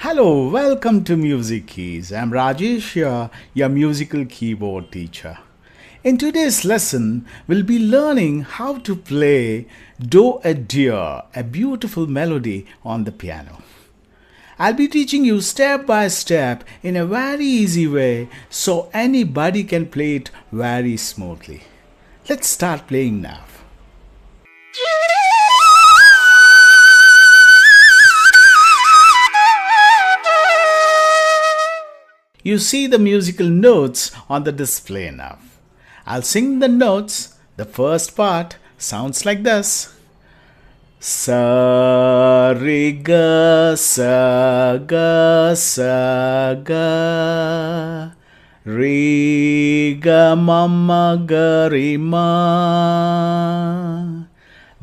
Hello, welcome to Music Keys. I'm Rajesh, your musical keyboard teacher. In today's lesson, we'll be learning how to play Doe A Deer, a beautiful melody on the piano. I'll be teaching you step by step in a very easy way so anybody can play it very smoothly. Let's start playing now. You see the musical notes on the display now. I'll sing the notes. The first part sounds like this. Sa re ga sa ga sa ga re ga ma ma ga re ma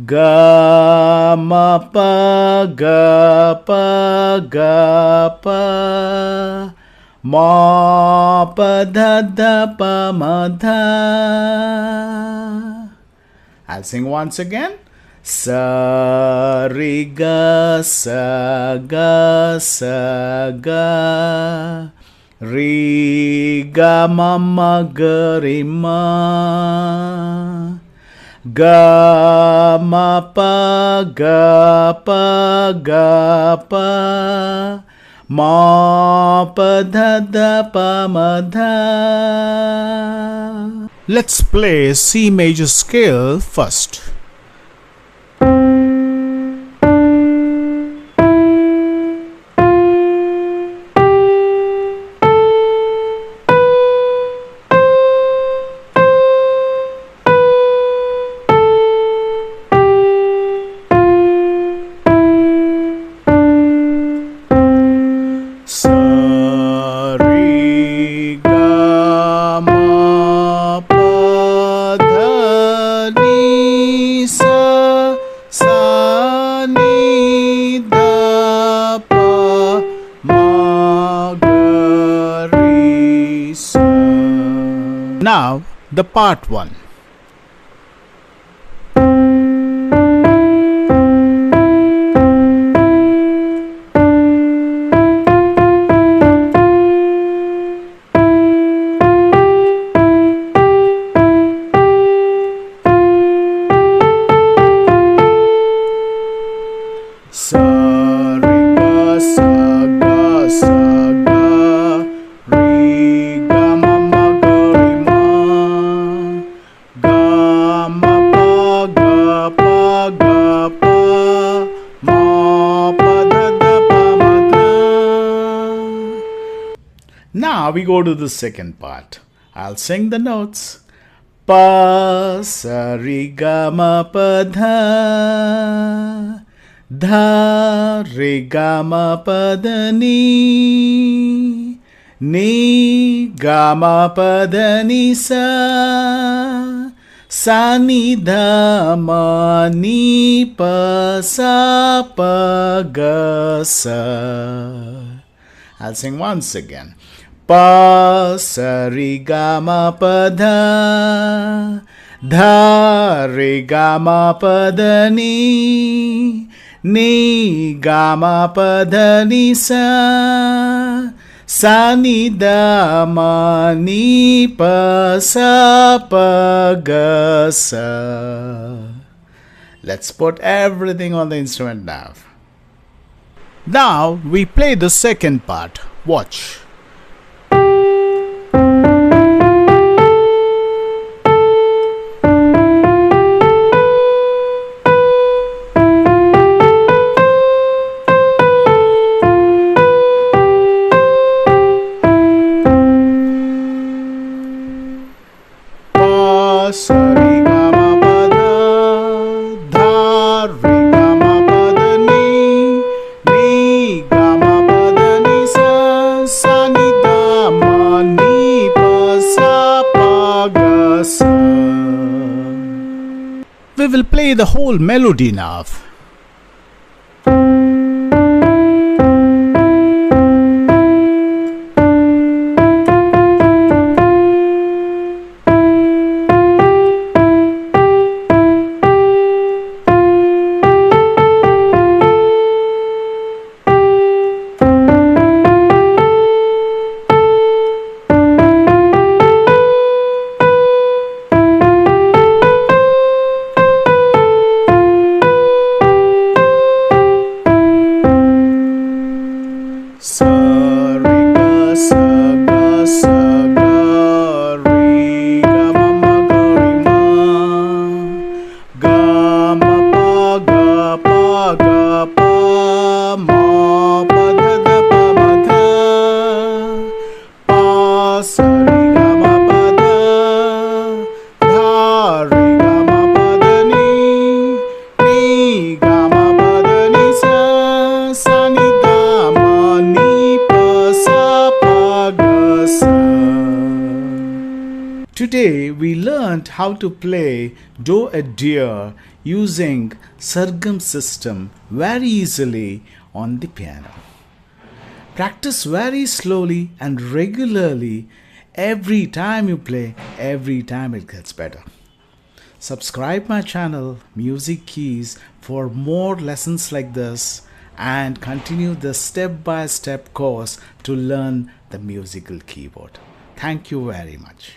ga ma pa ga pa ma pa dha dha pa ma dha. I'll sing once again. Sa re ga sa ga sa ga re ga ma ma ga re ma ga ma pa ga pa ma pa dha dha pa ma dha. Let's play C major scale first. Now the part 1. Now we go to the second part. I'll sing the notes. Pa sa re ga ma pa dha dha re ga ma pa da ni ga ma pa da ni sa ni dha ma ni pa sa pa ga sa. I'll sing once again. Pa sa re ga ma pa dha dha re ga ma pa da ni ga ma pa da ni sa ni dha ma ni pa sa pa ga sa. Let's put everything on the instrument now. Now we play the second part. Watch. Sa re ga ma pa dha re ga ma pa da ni ga ma pa da ni sa ni dha ma ni pa sa pa ga sa. We will play the whole melody now. sa re ga sa ga re ga ma ma ga re ma ga ma pa ma pa da da pa ma dha pa sa re ga ma pa da dha re ga ma pa da ni ga ma pa da ni sa sa ni da ma ni pa sa pa ga sa. Today we learned how to play Doe A Deer using Sargam system very easily on the piano. Practice very slowly and regularly. Every time you play, every time it gets better. Subscribe my channel Music Keys for more lessons like this and continue the step-by-step course to learn the musical keyboard. Thank you very much.